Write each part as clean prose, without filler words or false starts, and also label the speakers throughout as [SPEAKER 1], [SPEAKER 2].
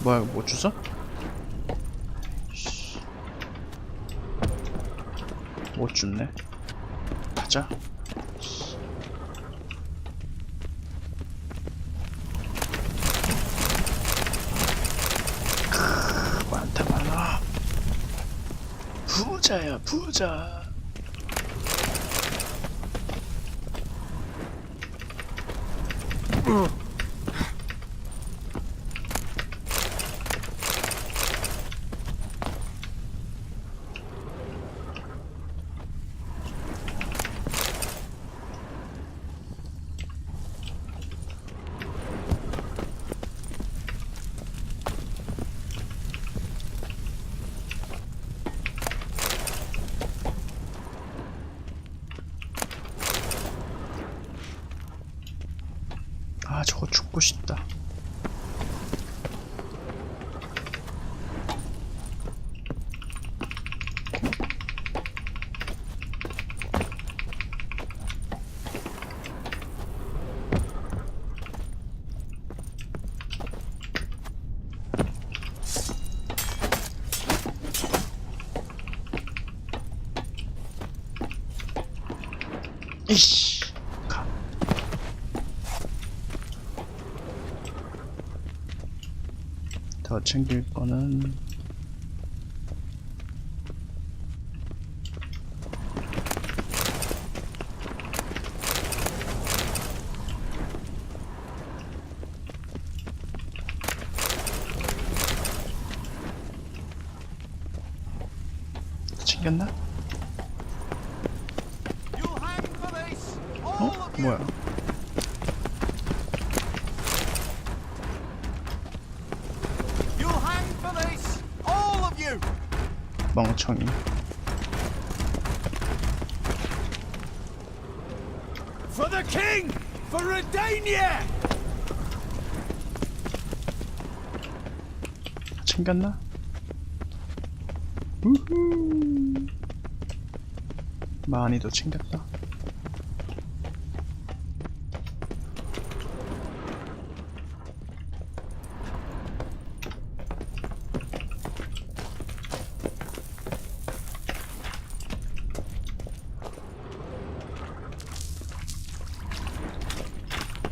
[SPEAKER 1] 뭐야, 뭐 주워? 못 줬네. 가자. 많다 많아. 부자야 부자. 아, 저거 죽고 싶다. 이씨. 가. 더 챙길 거는 챙겼나? 어? 뭐야? 멍청이.
[SPEAKER 2] For the king! For Redania!
[SPEAKER 1] 챙겼나? 우후. 많이도 챙겼다.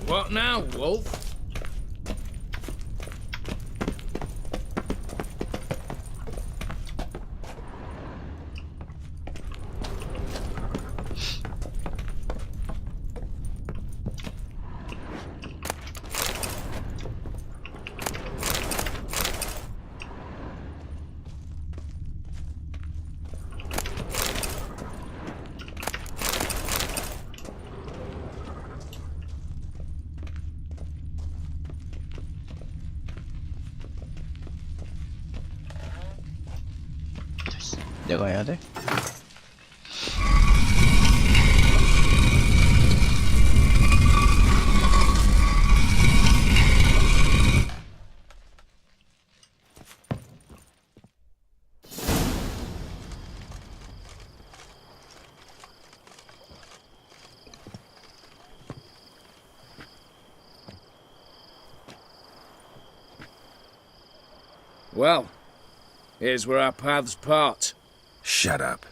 [SPEAKER 2] What now, Wolf?
[SPEAKER 1] 내가 해야 돼?
[SPEAKER 2] Well, here's where our paths part.
[SPEAKER 3] Shut up.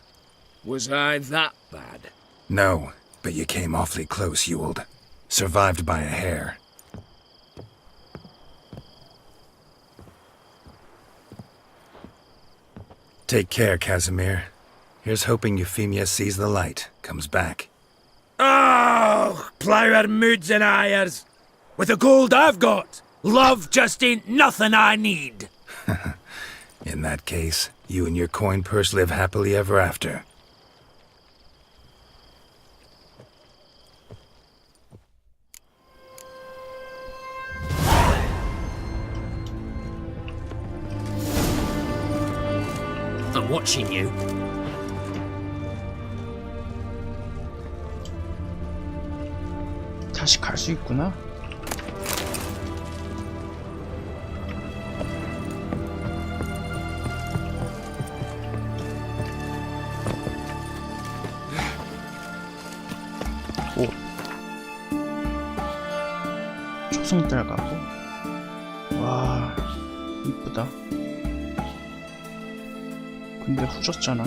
[SPEAKER 2] Was I that bad?
[SPEAKER 3] No, but you came awfully close, Ewald. Survived by a hair. Take care, Casimir. Here's hoping Euphemia sees the light, comes back.
[SPEAKER 2] Oh, plougher moods and ires. With the gold I've got, love just ain't nothing I need.
[SPEAKER 3] In that case, you and your coin purse live happily ever after.
[SPEAKER 2] I'm watching you.
[SPEAKER 1] 다시 갈 수 있구나. 오. 초승달 가고. 와, 이쁘다. 근데 후졌잖아.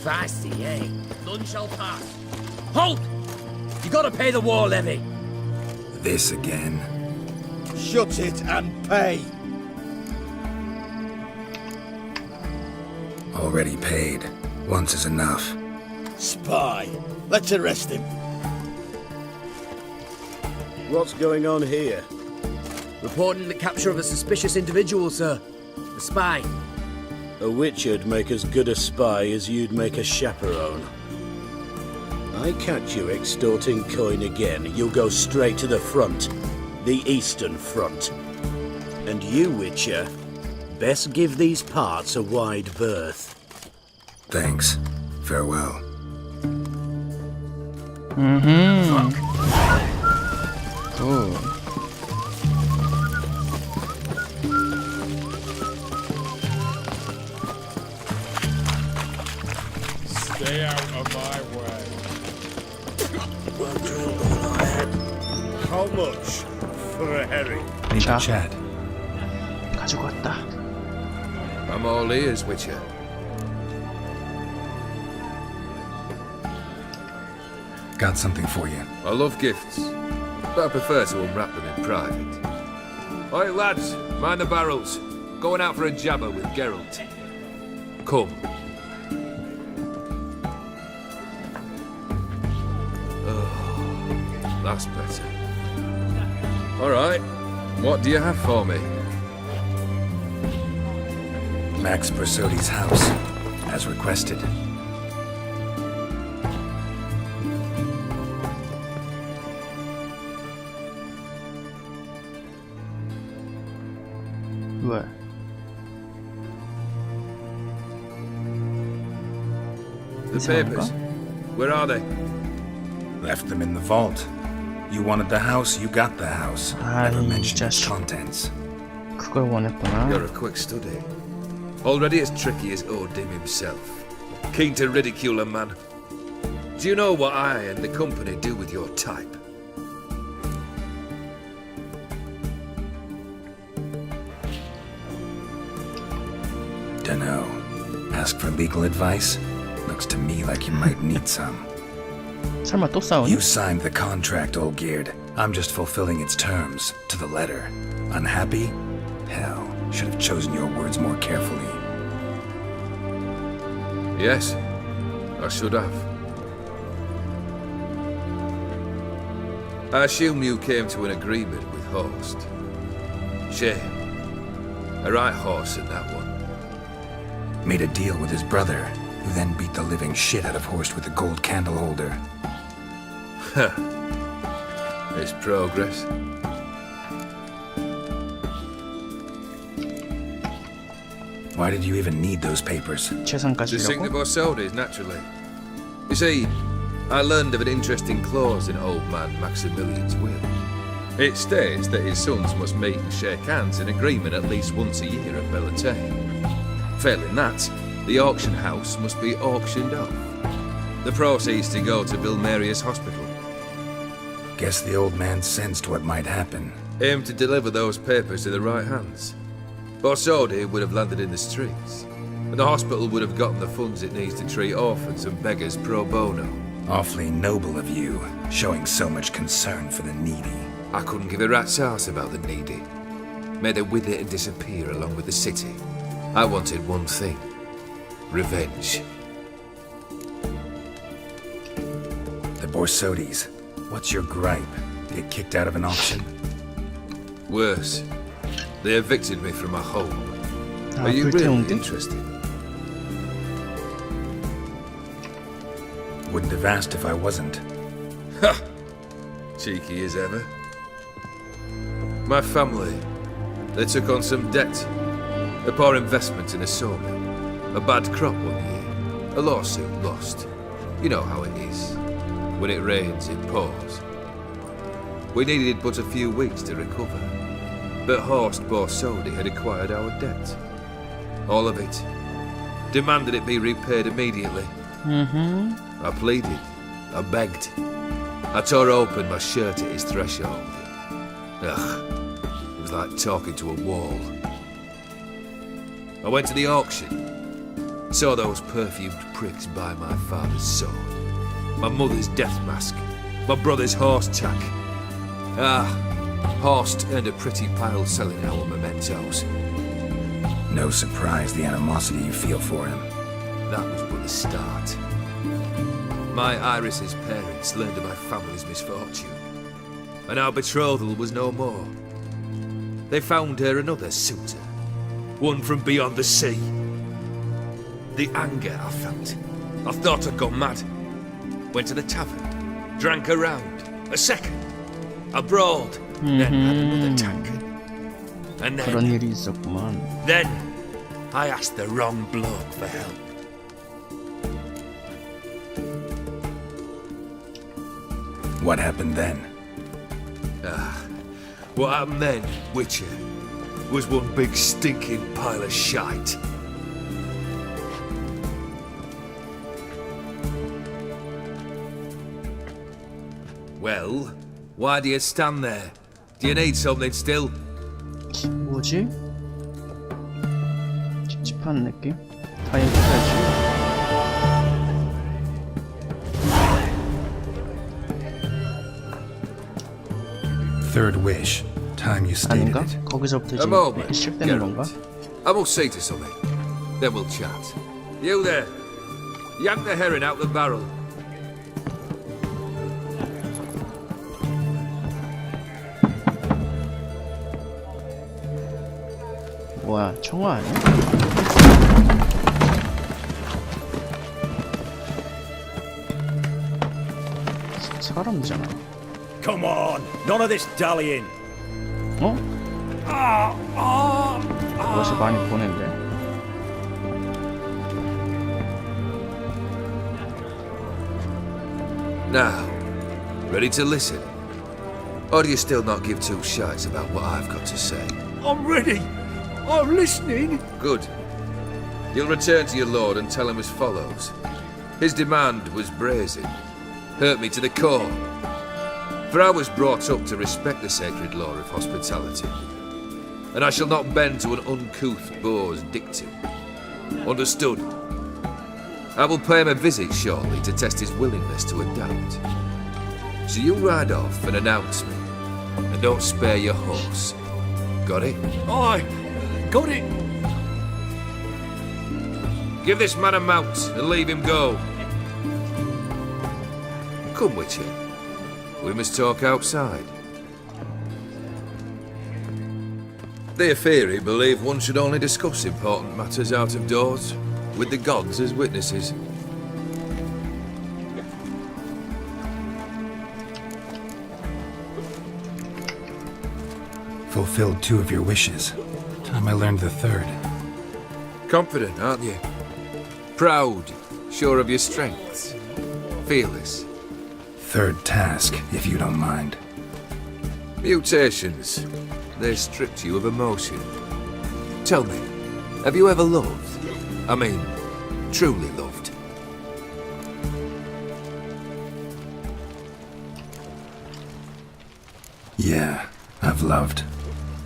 [SPEAKER 2] Feisty, eh? None shall pass. Halt! You gotta pay the war levy.
[SPEAKER 3] This again.
[SPEAKER 4] Shut it and pay.
[SPEAKER 3] Already paid. Once is enough.
[SPEAKER 4] Spy. Let's arrest him. What's going on here?
[SPEAKER 2] Reporting the capture of a suspicious individual, sir. A spy.
[SPEAKER 4] A witcher'd make as good a spy as you'd make a chaperone. I catch you extorting coin again, you'll go straight to the front. The Eastern Front. And you, Witcher, best give these parts a wide berth.
[SPEAKER 3] Thanks. Farewell.
[SPEAKER 1] 굿.
[SPEAKER 5] Stay out of my way.
[SPEAKER 4] Well drilled on our head. How much for a herring?
[SPEAKER 3] Need
[SPEAKER 1] 자,
[SPEAKER 3] to chat.
[SPEAKER 1] 가지고 왔다.
[SPEAKER 5] I'm all ears, Witcher.
[SPEAKER 3] Got something for you.
[SPEAKER 5] I love gifts, but I prefer to unwrap them in private. Oi, lads, mind the barrels. Going out for a jabber with Geralt. Come. Oh, that's better. All right, what do you have for me?
[SPEAKER 3] Max Bersodi's house, as requested.
[SPEAKER 1] 왜?
[SPEAKER 5] The
[SPEAKER 1] 이상한가?
[SPEAKER 5] papers. Where are they?
[SPEAKER 3] Left them in the vault. You wanted the house, you got the house. Never
[SPEAKER 1] 아이,
[SPEAKER 3] mentioned its
[SPEAKER 1] 자식.
[SPEAKER 3] contents.
[SPEAKER 1] 그걸 원했구나.
[SPEAKER 5] You're a quick study. Already as tricky as Odin himself. Keen to ridicule a man. Do you know what I and the company do with your type?
[SPEAKER 3] Dunno. Ask for legal advice? Looks to me like you might need some.
[SPEAKER 1] 설마 또 싸우니?
[SPEAKER 3] You signed the contract, Olgierd. I'm just fulfilling its terms, to the letter. Unhappy? Hell, should have chosen your words more carefully.
[SPEAKER 5] Yes, I should have. I assume you came to an agreement with Horst. Shame. A right horse in that one.
[SPEAKER 3] Made a deal with his brother, who then beat the living shit out of Horst with a gold candle holder.
[SPEAKER 5] It's progress.
[SPEAKER 3] Why did you even need those papers?
[SPEAKER 1] 재산까지
[SPEAKER 5] To sink the
[SPEAKER 1] 주려고?
[SPEAKER 5] Borsodis, naturally. You see, I learned of an interesting clause in old man Maximilian's will. It states that his sons must meet and shake hands in agreement at least once a year at Bellatane. Failing that, the auction house must be auctioned off. The proceeds to go to Vilmerius Hospital.
[SPEAKER 3] Guess the old man sensed what might happen.
[SPEAKER 5] Aim to deliver those papers to the right hands. Borsodi would have landed in the streets, and the hospital would have gotten the funds it needs to treat orphans and beggars pro bono.
[SPEAKER 3] Awfully noble of you, showing so much concern for the needy.
[SPEAKER 5] I couldn't give a rat's ass about the needy. May they wither and disappear along with the city. I wanted one thing. Revenge.
[SPEAKER 3] The Borsodis. What's your gripe? Get kicked out of an auction?
[SPEAKER 5] Worse. They evicted me from my home.
[SPEAKER 1] 아,
[SPEAKER 5] Are you really
[SPEAKER 1] 불태운데?
[SPEAKER 5] interested?
[SPEAKER 3] Wouldn't have asked if I wasn't.
[SPEAKER 5] Ha! Cheeky as ever. My family, they took on some debt. A poor investment in a sawmill. A bad crop one year. A lawsuit lost. You know how it is. When it rains, it pours. We needed but a few weeks to recover. But Horst Borsodi had acquired our debt. All of it. Demanded it be repaid immediately. I pleaded. I begged. I tore open my shirt at his threshold. Ugh. It was like talking to a wall. I went to the auction. Saw those perfumed pricks buy my father's sword. My mother's death mask. My brother's horse tack. Horst earned a pretty pile selling our mementos.
[SPEAKER 3] No surprise the animosity you feel for him.
[SPEAKER 5] That was but the start. My Iris's parents learned of my family's misfortune, and our betrothal was no more. They found her another suitor, one from beyond the sea. The anger I felt, I thought I'd gone mad. Went to the tavern, drank a round, a second, I brawled, then had another tankard. And
[SPEAKER 1] 그런 일이 있었구만.
[SPEAKER 5] then I asked the wrong bloke for help.
[SPEAKER 3] What happened then?
[SPEAKER 5] What happened then, Witcher, was one big stinking pile of shite. Well, why do you stand there? Do you need something still?
[SPEAKER 1] 뭐지? 찝찝한 느낌? 다이어트까지.
[SPEAKER 3] Third wish. Time you stated
[SPEAKER 1] 아닌가?
[SPEAKER 3] it.
[SPEAKER 1] 거기서부터
[SPEAKER 5] A
[SPEAKER 1] 지금
[SPEAKER 5] moment,
[SPEAKER 1] 이렇게 시작되는 건가?
[SPEAKER 5] Geralt. I must see to something. Then we'll chat. You there. Yank the herring out the barrel.
[SPEAKER 1] 뭐야, 청아 아니야? 사람이잖아.
[SPEAKER 2] Come on, none of this dallying.
[SPEAKER 1] 어? 어디서 많이 보낸대.
[SPEAKER 5] Now, ready to listen? Or do you still not give two shites about what I've got to say?
[SPEAKER 2] I'm ready. I'm listening.
[SPEAKER 5] Good. You'll return to your lord and tell him as follows. His demand was brazen. Hurt me to the core. For I was brought up to respect the sacred law of hospitality. And I shall not bend to an uncouth boor's dictum. Understood? I will pay him a visit shortly to test his willingness to adapt. So you ride off and announce me. And don't spare your horse. Got it?
[SPEAKER 2] Aye, got it.
[SPEAKER 5] Give this man a mount and leave him go. Come, Witcher. We must talk outside. The Aetheri believe one should only discuss important matters out of doors, with the gods as witnesses.
[SPEAKER 3] Fulfilled 2 of your wishes. Time I learned the 3rd.
[SPEAKER 5] Confident, aren't you? Proud, sure of your strengths. Fearless.
[SPEAKER 3] 3rd task, if you don't mind.
[SPEAKER 5] Mutations. They stripped you of emotion. Tell me, have you ever loved? I mean, truly loved?
[SPEAKER 3] Yeah, I've loved.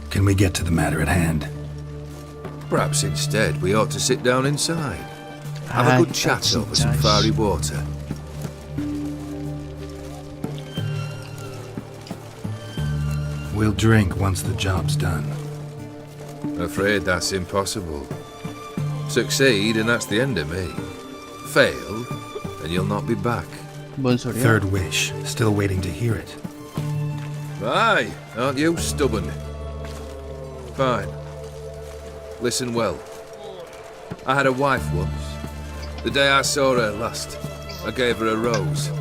[SPEAKER 3] Can we get to the matter at hand?
[SPEAKER 5] Perhaps instead we ought to sit down inside. Have a good chat over some fiery water.
[SPEAKER 3] We'll drink once the job's done.
[SPEAKER 5] Afraid that's impossible. Succeed and that's the end of me. Fail and you'll not be back.
[SPEAKER 1] 뭔 소리야?
[SPEAKER 3] 3rd wish. Still waiting to hear it.
[SPEAKER 5] Aye, aren't you stubborn? Fine. Listen well. I had a wife once. The day I saw her last, I gave her a rose.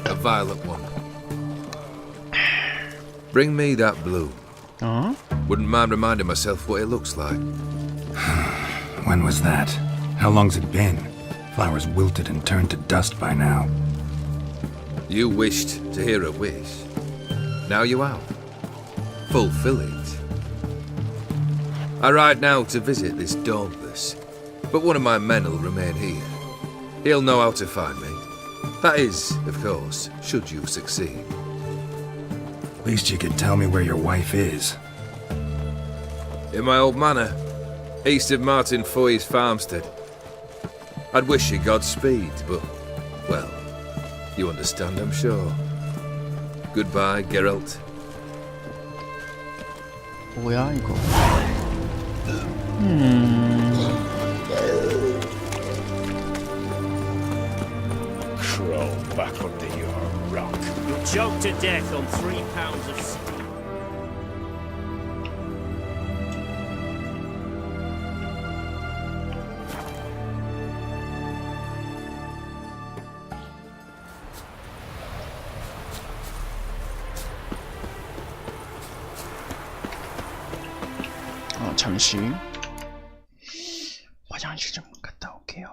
[SPEAKER 5] A violet one. Bring me that blue.
[SPEAKER 1] 어?
[SPEAKER 5] Wouldn't mind reminding myself what it looks like.
[SPEAKER 3] When was that? How long's it been? Flowers wilted and turned to dust by now.
[SPEAKER 5] You wished to hear a wish. Now you have. Fulfill it. I ride now to visit this Dauntless, but one of my men will remain here. He'll know how to find me. That is, of course, should you succeed.
[SPEAKER 3] At least you could tell me where your wife is.
[SPEAKER 5] In my old manor, east of Martin Foy's farmstead. I'd wish you Godspeed, but, well, you understand, I'm sure. Goodbye, Geralt.
[SPEAKER 1] 뭐야 이거?
[SPEAKER 2] Crawl back under your rock.
[SPEAKER 6] You'll choke to death on 3 pounds of steak.
[SPEAKER 1] 잠시 화장실 좀 갔다 올게요.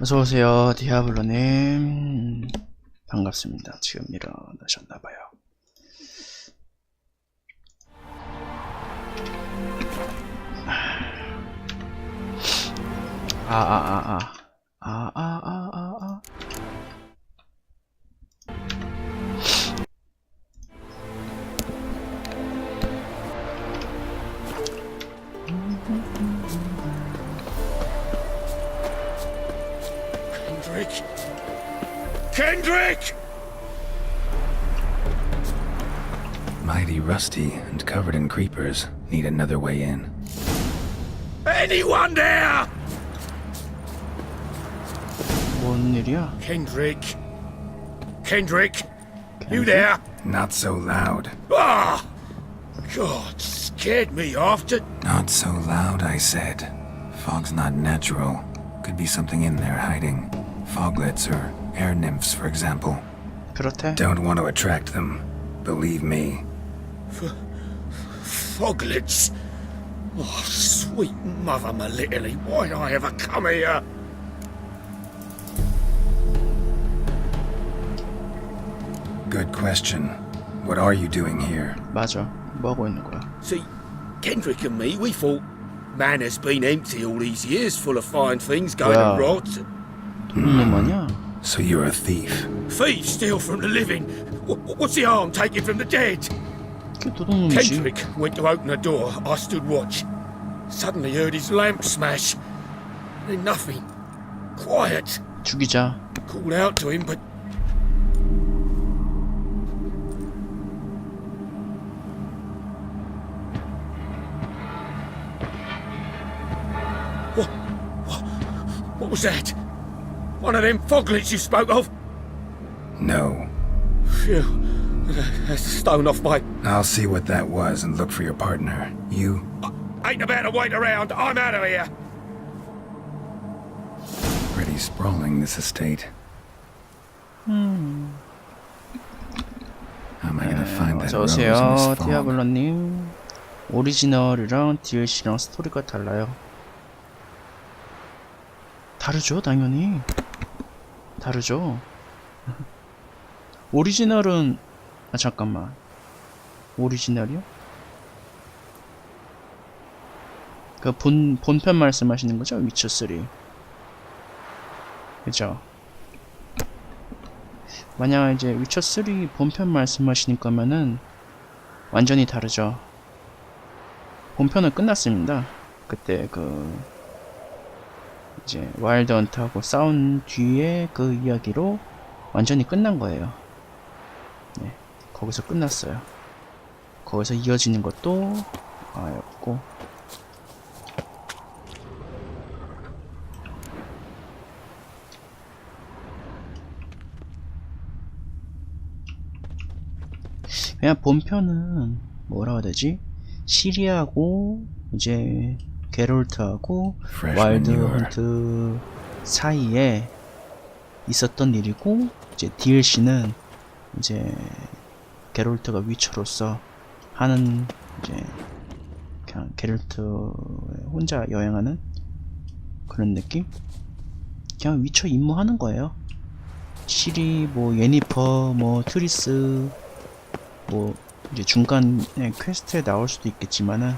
[SPEAKER 1] 어서오세요 디아블로님. 반갑습니다. 지금 일어나셨나봐요.
[SPEAKER 2] Kendrick!
[SPEAKER 3] Mighty rusty and covered in creepers. Need another way in.
[SPEAKER 2] Anyone there?
[SPEAKER 1] 뭔 일이야?
[SPEAKER 2] Kendrick. Kendrick. You there?
[SPEAKER 3] Not so loud.
[SPEAKER 2] Ah! God, scared me after.
[SPEAKER 3] Not so loud, I said. Fog's not natural. Could be something in there hiding. Foglets or air nymphs, for example.
[SPEAKER 1] 그렇대.
[SPEAKER 3] Don't want to attract them. Believe me.
[SPEAKER 2] Foglets. Oh, sweet mother, my little, why'd I ever come here?
[SPEAKER 3] Good question. What are you doing here?
[SPEAKER 1] 맞아. 뭐 하고 있는 거야?
[SPEAKER 2] See, Kendrick and me, we thought Manor's been empty all these years, full of fine things going
[SPEAKER 1] Wow.
[SPEAKER 2] to rot.
[SPEAKER 1] 무슨 놈 아니야?
[SPEAKER 3] So you're a thief.
[SPEAKER 2] Thieves steal from the living. What's the harm taking from the dead?
[SPEAKER 1] 그게 도둑놈이지.
[SPEAKER 2] Kendrick went to open the door. I stood watch. Suddenly heard his lamp smash. Then nothing. Quiet.
[SPEAKER 1] 죽이자.
[SPEAKER 2] Called out to him, but what was that? One of them foglets you spoke of?
[SPEAKER 3] No.
[SPEAKER 2] Phew. That's a stone off my...
[SPEAKER 3] I'll see what that was and look for your partner. You?
[SPEAKER 2] Ain't about to wait around. I'm out of here.
[SPEAKER 3] Pretty sprawling, this estate. How am I gonna find that rose in
[SPEAKER 1] 어서오세요.
[SPEAKER 3] this fog?
[SPEAKER 1] 디아블로님. 오리지널이랑 DLC랑 스토리가 달라요. 다르죠, 당연히. 다르죠. 오리지널은 아 잠깐만. 오리지널이요? 그 본편 말씀하시는 거죠? 위쳐 3. 그죠? 만약 이제 위쳐 3 본편 말씀하시는 거면은 완전히 다르죠. 본편은 끝났습니다. 그때 그 이제 와일드 헌트하고 싸운 뒤에 그 이야기로 완전히 끝난 거예요. 네, 거기서 끝났어요. 거기서 이어지는 것도 없고. 그냥 본편은 뭐라고 해야 되지? 시리하고 이제 게롤트하고 와일드 헌트 사이에 있었던 일이고, 이제 DLC는 이제 게롤트가 위쳐로서 하는 이제 그냥 게롤트 혼자 여행하는 그런 느낌? 그냥 위쳐 임무 하는 거예요. 시리, 뭐 예니퍼, 뭐 트리스, 뭐 이제 중간에 퀘스트에 나올 수도 있겠지만은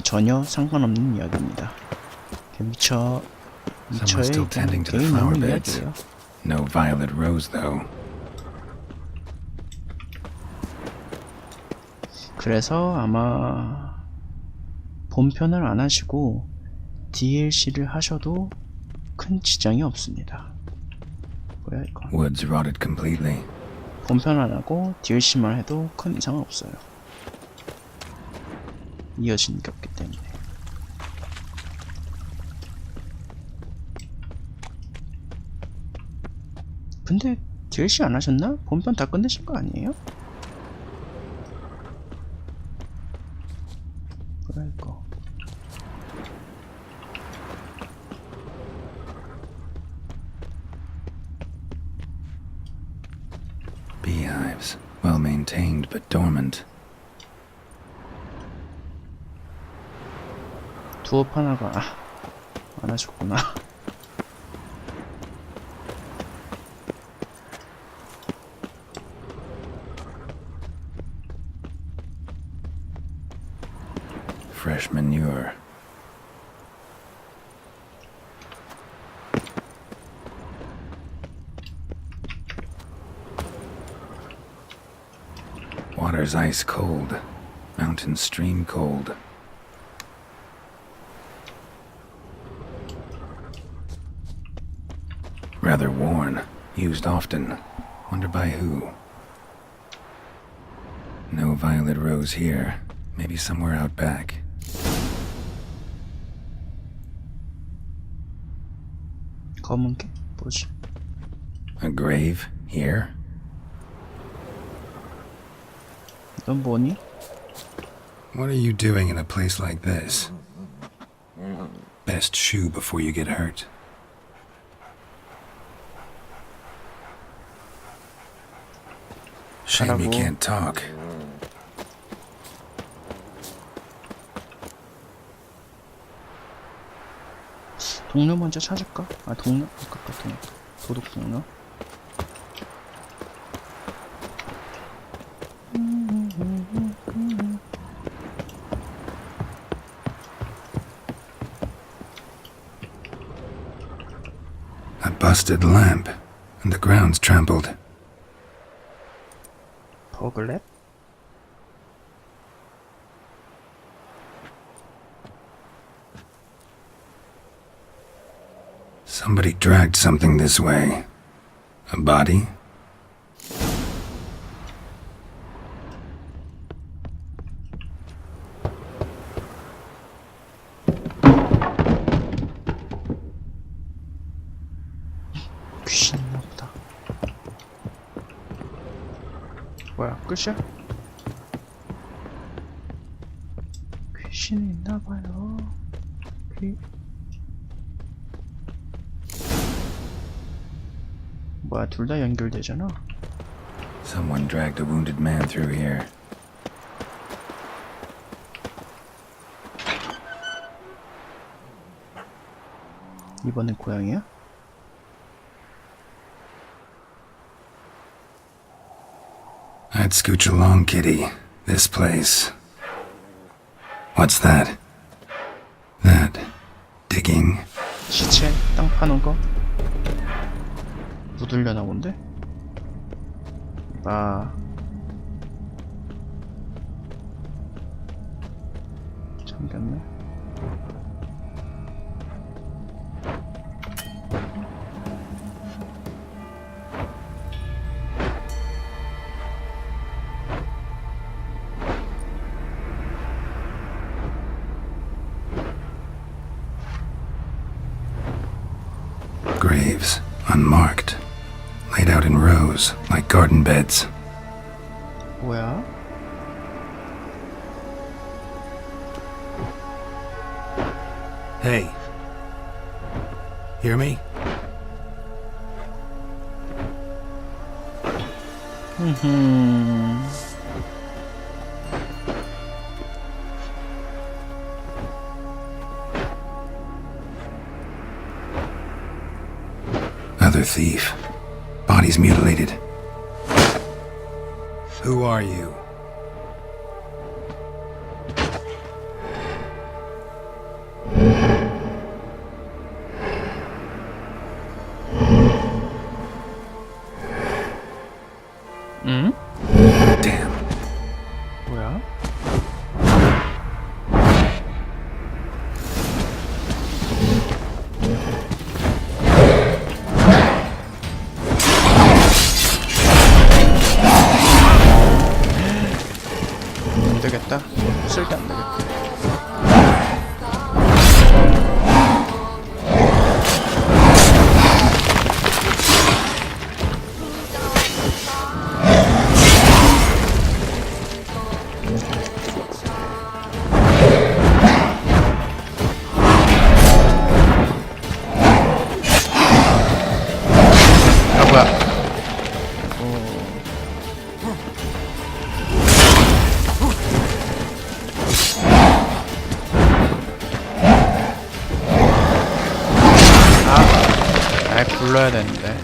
[SPEAKER 1] 전혀 상관없는 이야기입니다. 위쳐의
[SPEAKER 3] Someone's still tending to the
[SPEAKER 1] 개인
[SPEAKER 3] flower
[SPEAKER 1] 있는
[SPEAKER 3] beds.
[SPEAKER 1] 이야기예요.
[SPEAKER 3] No violet rose, though.
[SPEAKER 1] 그래서 아마 본편을 안 하시고 DLC를 하셔도 큰 지장이 없습니다. 뭐야 이거?
[SPEAKER 3] Woods rotted completely.
[SPEAKER 1] 본편 안 하고 DLC만 해도 큰 이상은 없어요. 이어지는 게 없기 때문에. 근데 DLC 안 하셨나? 본편 다 끝내신 거 아니에요? 뭐야 이거?
[SPEAKER 3] Beehives. Well maintained, but dormant.
[SPEAKER 1] 두업 하나가 안 하셨구나.
[SPEAKER 3] Fresh manure. Water's ice cold. Mountain stream cold. Rather worn. Used often. Wonder by who. No violet rose here. Maybe somewhere out back.
[SPEAKER 1] 검은 게 뭐지?
[SPEAKER 3] A grave here?
[SPEAKER 1] 넌 뭐니?
[SPEAKER 3] What are you doing in a place like this? Best shoe before you get hurt. Shame you
[SPEAKER 1] 하라고.
[SPEAKER 3] can't talk.
[SPEAKER 1] 동료 먼저 찾을까? 아, 동료? 아까 같으니까. 도둑 동료?
[SPEAKER 3] A busted lamp, and the ground's trampled.
[SPEAKER 1] 버글렛?
[SPEAKER 3] Somebody dragged something this way. A body?
[SPEAKER 1] 귀신 있나 보다. 뭐야, 끝이야? 귀신이 있나 봐요. 뭐야, 둘 다 연결되잖아.
[SPEAKER 3] Someone dragged a wounded man through here.
[SPEAKER 1] 이번엔 고양이야?
[SPEAKER 3] I'd scooch along, kitty. This place. What's that? That. Digging.
[SPEAKER 1] 시체, 땅 파는 거? 묻으려나 본데? 아. 잠겼네.
[SPEAKER 3] Graves. Unmarked. Laid out in rows, like garden beds.
[SPEAKER 1] 뭐야?
[SPEAKER 3] Hey. Hear me? Other thief. Bodies mutilated. Who are you?
[SPEAKER 1] 응?
[SPEAKER 3] Damn.
[SPEAKER 1] 뭐야? 안 되겠다. 쓸게 안 되겠다. 아, 뭐야? 날 불러야 되는데.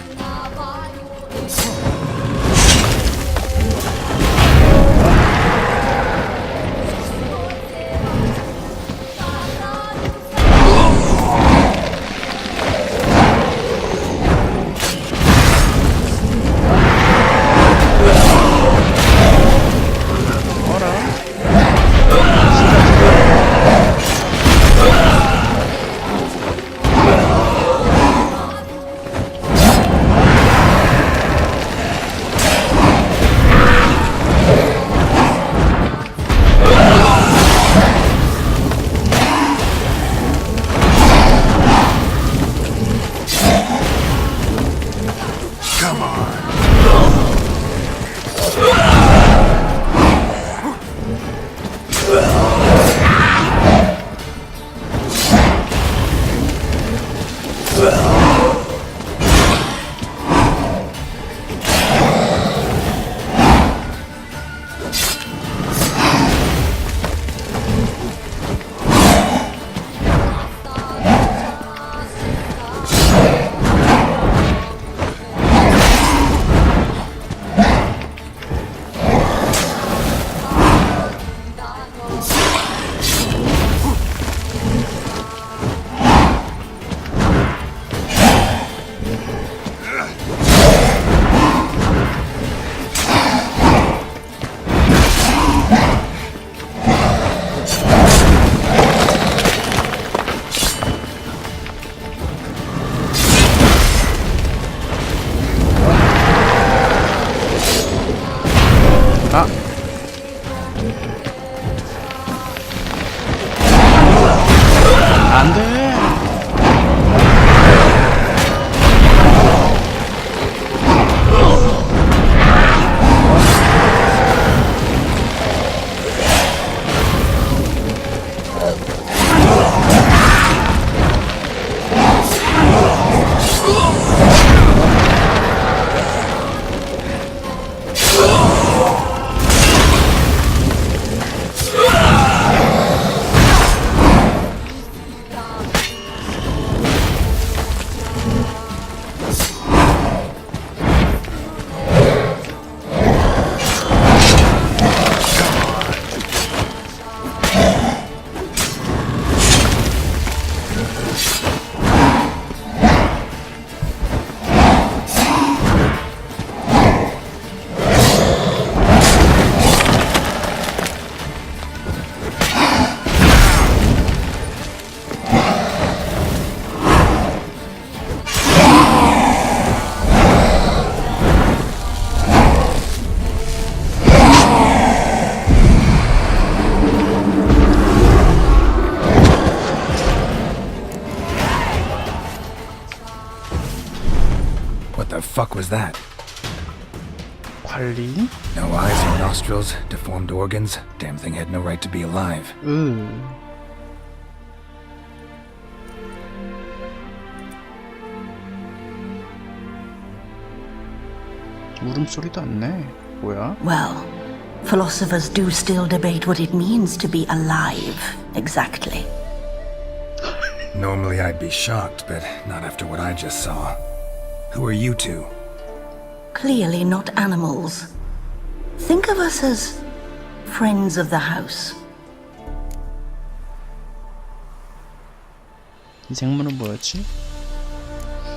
[SPEAKER 1] 아! 안 돼!
[SPEAKER 3] What the fuck was that?
[SPEAKER 1] 관리?
[SPEAKER 3] No eyes or nostrils, deformed organs. Damn thing had no right to be alive.
[SPEAKER 1] 울음소리도 안 내. 뭐야?
[SPEAKER 7] Well, philosophers do still debate what it means to be alive, exactly.
[SPEAKER 3] Normally I'd be shocked, but not after what I just saw. Who are you two?
[SPEAKER 7] Clearly not animals. Think of us as friends of the house.
[SPEAKER 1] 이 생물은 뭐였지?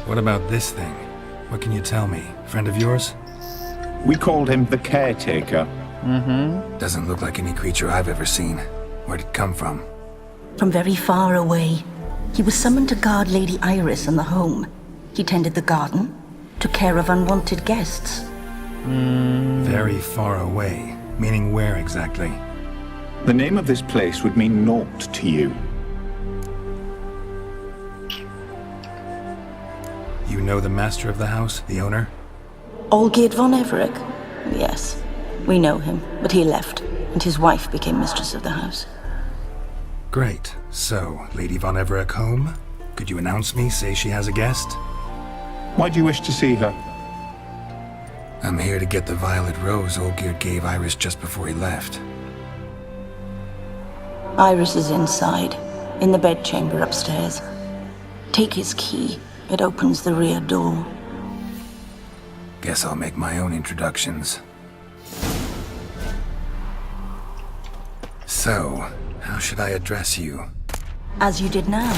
[SPEAKER 3] What about this thing? What can you tell me? Friend of yours?
[SPEAKER 8] We called him the Caretaker.
[SPEAKER 3] Doesn't look like any creature I've ever seen. Where'd it come from?
[SPEAKER 7] From very far away, he was summoned to guard Lady Iris and the home. He tended the garden, took care of unwanted guests.
[SPEAKER 3] Very far away. Meaning where exactly?
[SPEAKER 8] The name of this place would mean naught to you.
[SPEAKER 3] You know the master of the house, the owner?
[SPEAKER 7] Olgierd von Everec? Yes, we know him, but he left, and his wife became mistress of the house.
[SPEAKER 3] Great. So, Lady von Everec home? Could you announce me, say she has a guest?
[SPEAKER 8] Why do you wish to see her?
[SPEAKER 3] I'm here to get the violet rose Olgierd gave Iris just before he left.
[SPEAKER 7] Iris is inside, in the bedchamber upstairs. Take his key. It opens the rear door.
[SPEAKER 3] Guess I'll make my own introductions. So, how should I address you?
[SPEAKER 7] As you did now.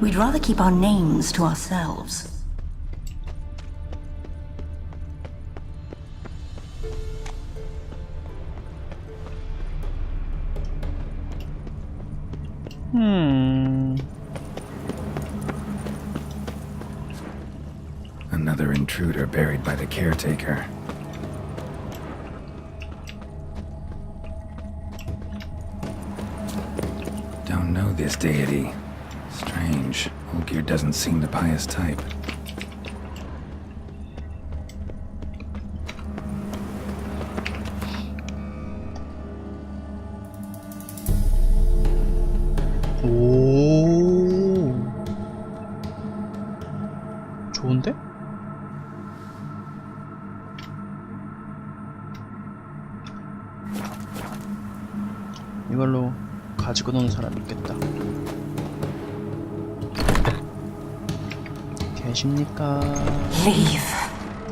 [SPEAKER 7] We'd rather keep our names to ourselves.
[SPEAKER 3] Another intruder buried by the caretaker. Don't know this deity. Strange. Olgierd doesn't seem the pious type.
[SPEAKER 1] 오. 좋은데? 이걸로 가지고 노는 사람 있겠다. 계십니까?
[SPEAKER 7] Leave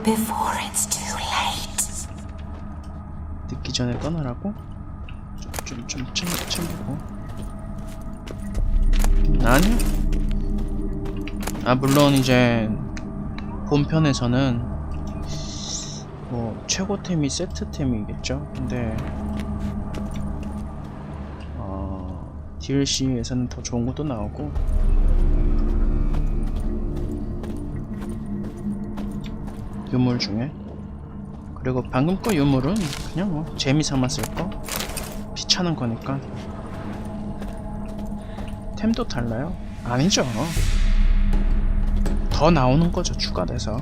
[SPEAKER 7] before it's too late.
[SPEAKER 1] 늦기 전에 떠나라고? 좀 참고. 아니요. 아 물론 이제 본편에서는 뭐 최고템이 세트템이겠죠. 근데 DLC에서는 더 좋은 것도 나오고 유물 중에 그리고 방금 거 유물은 그냥 뭐 재미삼아 쓸거, 귀찮은 거니까. 템도 달라요? 아니죠. 더 나오는 거죠, 추가돼서.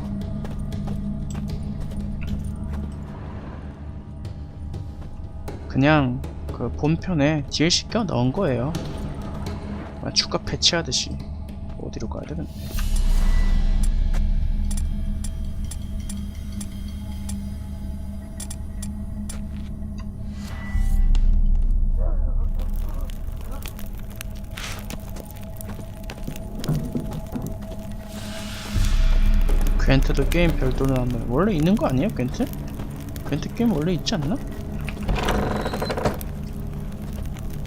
[SPEAKER 1] 그냥 그 본편에 DLC 껴 넣은 거예요. 추가 패치하듯이. 어디로 가야 되겠네. 괜트도 게임 별도로 나왔는데 원래 있는 거 아니에요? 괜트? 괜트 게임 원래 있지 않나?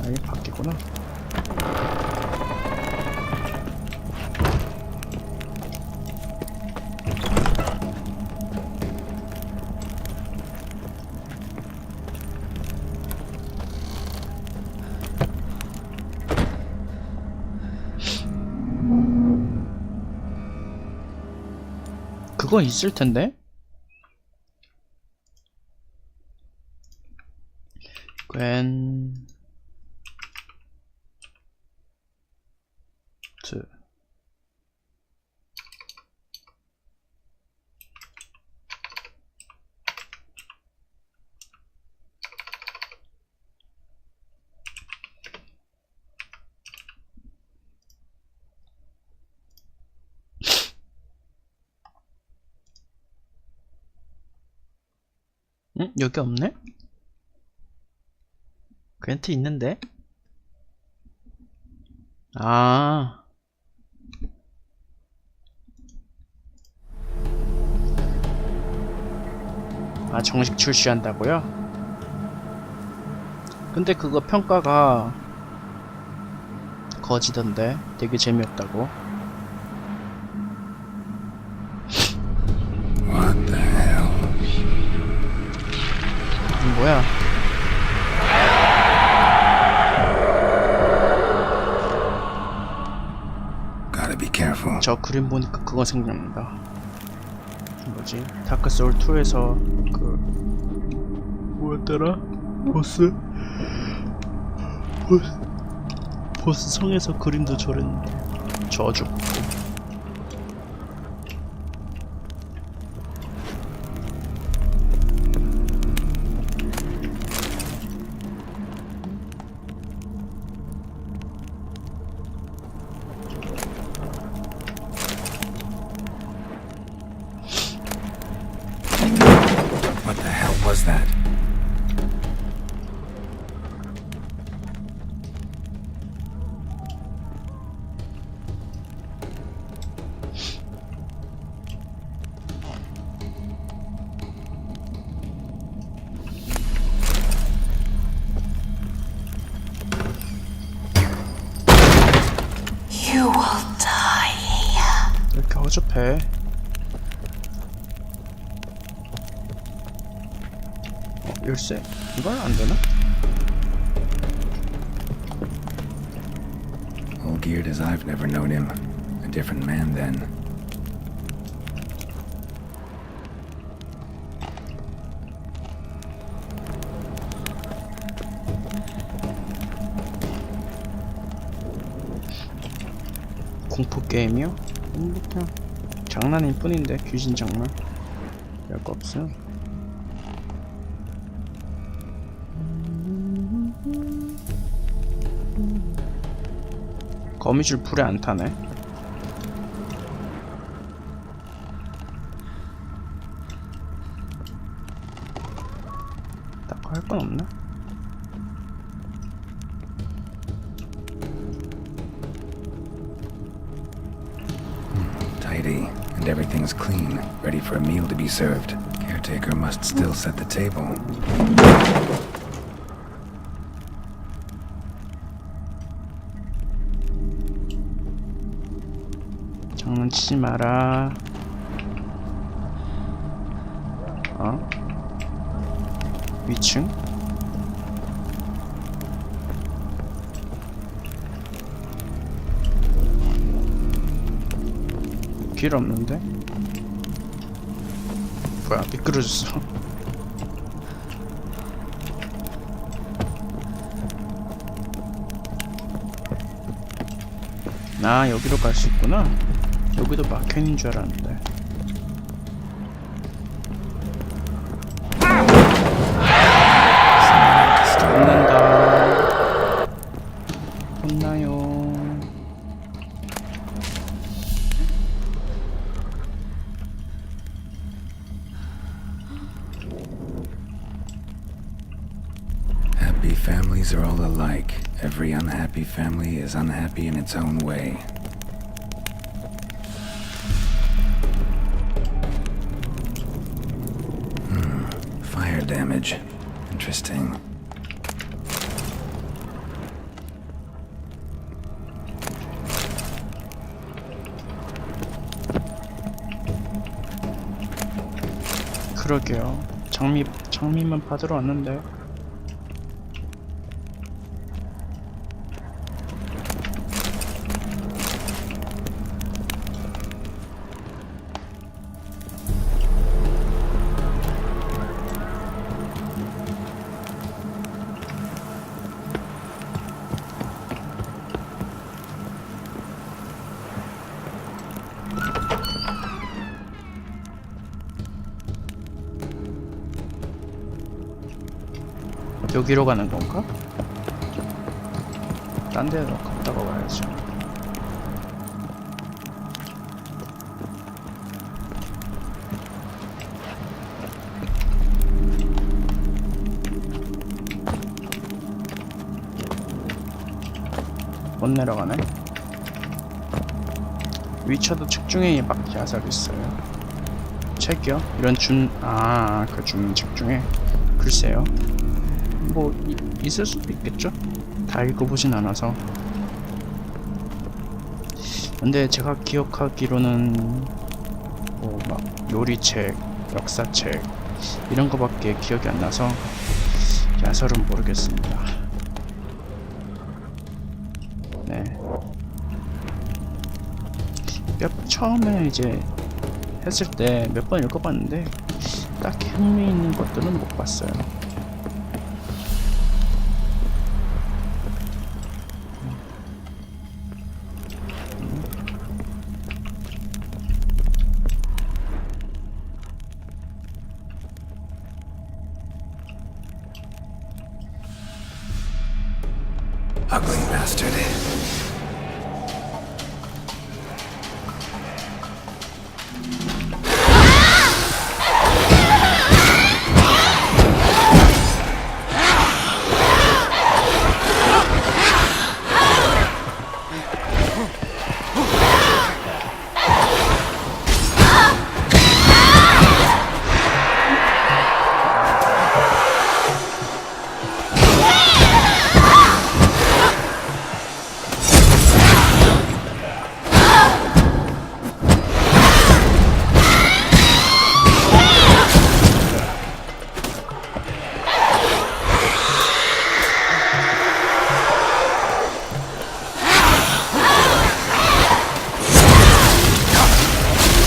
[SPEAKER 1] 아, 이게 바뀌구나. 그거 있을 텐데? 트 응? 여기 없네? 괜트 있는데? 아, 정식 출시한다고요? 근데 그거 평가가 거지던데. 되게 재미없다고.
[SPEAKER 3] What the hell?
[SPEAKER 1] 뭐야?
[SPEAKER 3] Gotta be careful.
[SPEAKER 1] 저 그림 보니까 그거 생각난다. 뭐지? 다크 소울 2에서 그 뭐였더라? 보스 성에서 그림도 저랬는데. 저주.
[SPEAKER 3] What the hell was that?
[SPEAKER 7] You will die here.
[SPEAKER 1] 이렇게 허접해. 열쇠? 이건 안 되나?
[SPEAKER 3] All geared as I've never known him. A different man then.
[SPEAKER 1] 공포 게임이요? 그냥 장난일 뿐인데. 귀신 장난. 별거 없어요. 거미줄 불에 안 타네. 딱 할 건 없나?
[SPEAKER 3] Tidy, and everything's clean, ready for a meal to be served. Caretaker must still set the table.
[SPEAKER 1] 장난치지 마라. 위층? 길 없는데? 뭐야, 미끄러졌어. 아, 여기로 갈 수 있구나. 여기도 막혀있는 줄 알았는데. 혼난다. 혼나요.
[SPEAKER 3] Happy families are all alike. Every unhappy family is unhappy in its own way. Fire damage. Interesting.
[SPEAKER 1] 그러게요. 장미만 받으러 왔는데. 여기로 가는 건가? 딴 데로 갔다가 와야지. 못 내려가네. 위쳐도 책 중에 막 야살이 있어요. 책이요? 이런 그 준 책 중에? 글쎄요. 뭐 있을 수도 있겠죠? 다 읽어보진 않아서. 근데 제가 기억하기로는 뭐 막 요리책, 역사책 이런 거밖에 기억이 안 나서 야설은 모르겠습니다. 네. 처음에 이제 했을 때 몇 번 읽어봤는데 딱히 흥미있는 것들은 못 봤어요.
[SPEAKER 3] Ugly bastard.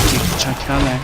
[SPEAKER 1] 귀찮게 하네.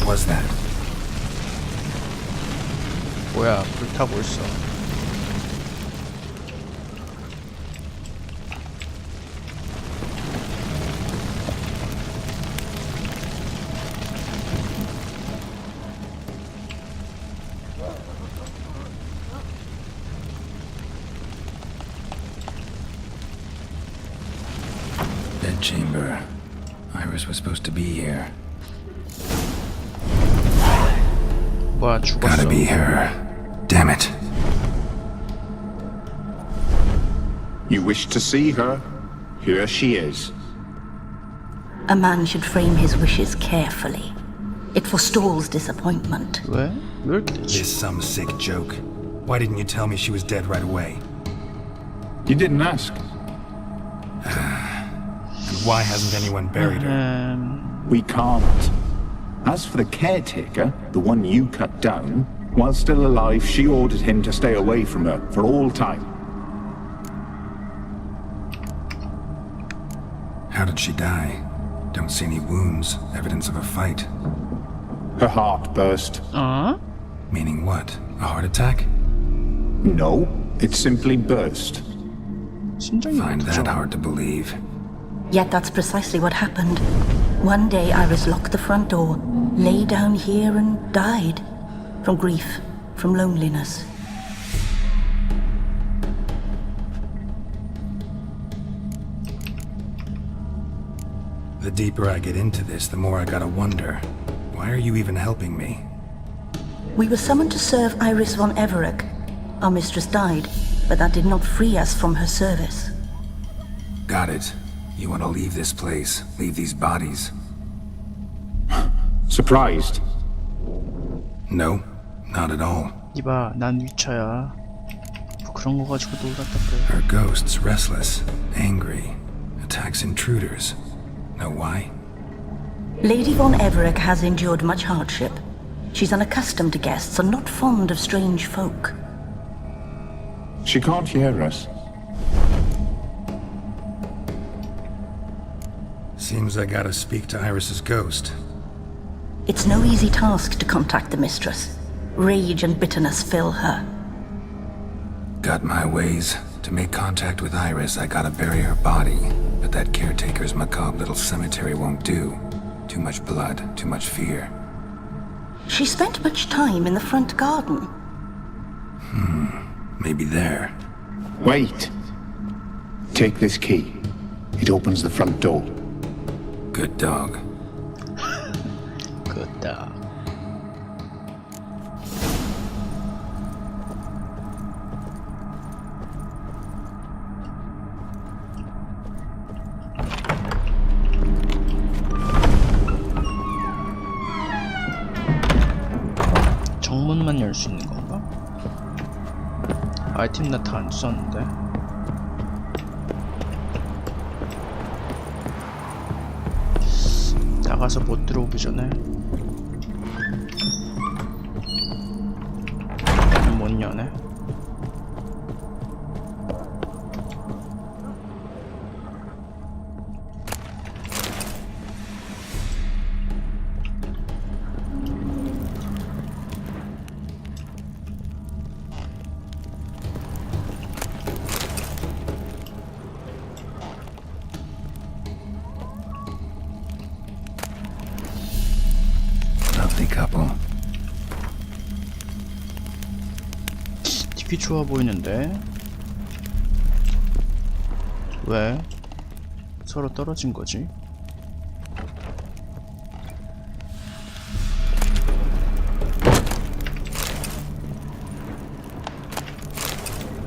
[SPEAKER 3] Was that?
[SPEAKER 1] 뭐야, 불타고 있어.
[SPEAKER 3] chamber. Iris was supposed to be here.
[SPEAKER 1] 뭐야 죽었어.
[SPEAKER 3] Gotta be her. Damn it.
[SPEAKER 8] You wish to see her? Here she is.
[SPEAKER 7] A man should frame his wishes carefully. It forestalls disappointment.
[SPEAKER 1] 왜? 왜 이렇게
[SPEAKER 3] This
[SPEAKER 1] 되지?
[SPEAKER 3] some sick joke. Why didn't you tell me she was dead right away?
[SPEAKER 8] You didn't ask.
[SPEAKER 3] And why hasn't anyone buried her?
[SPEAKER 8] We can't. As for the caretaker, the one you cut down, while still alive, she ordered him to stay away from her for all time.
[SPEAKER 3] How did she die? Don't see any wounds, evidence of a fight.
[SPEAKER 8] Her heart burst.
[SPEAKER 1] 어?
[SPEAKER 3] Meaning what? A heart attack?
[SPEAKER 8] No, it simply burst.
[SPEAKER 1] 심장이
[SPEAKER 3] Find that
[SPEAKER 1] 부정.
[SPEAKER 3] hard to believe.
[SPEAKER 7] Yet that's precisely what happened. One day Iris locked the front door, lay down here and died. From grief, from loneliness.
[SPEAKER 3] The deeper I get into this, the more I gotta wonder. Why are you even helping me?
[SPEAKER 7] We were summoned to serve Iris von Everec. Our mistress died, but that did not free us from her service.
[SPEAKER 3] Got it. You want to leave this place, leave these bodies?
[SPEAKER 8] Surprised?
[SPEAKER 3] No, not at all.
[SPEAKER 1] 이봐, 난 위쳐야. 뭐 그런 거 가지고 놀았다 그래.
[SPEAKER 3] Her ghost's restless, angry, attacks intruders. Know why?
[SPEAKER 7] Lady von Everec has endured much hardship. She's unaccustomed to guests and not fond of strange folk.
[SPEAKER 8] She can't hear us.
[SPEAKER 3] Seems I gotta speak to Iris's ghost.
[SPEAKER 7] It's no easy task to contact the mistress. Rage and bitterness fill her.
[SPEAKER 3] Got my ways. To make contact with Iris, I gotta bury her body. But that caretaker's macabre little cemetery won't do. Too much blood, too much fear.
[SPEAKER 7] She spent much time in the front garden.
[SPEAKER 3] Maybe there.
[SPEAKER 8] Wait. Take this key. It opens the front door.
[SPEAKER 3] Good dog.
[SPEAKER 1] 그다. 정문만 열 수 있는 건가? 아이템 나타 안 썼는데. 나가서 못 들어오기 전에 못 여네.
[SPEAKER 3] Lovely couple.
[SPEAKER 1] 되게 좋아 보이는데 왜 서로 떨어진 거지?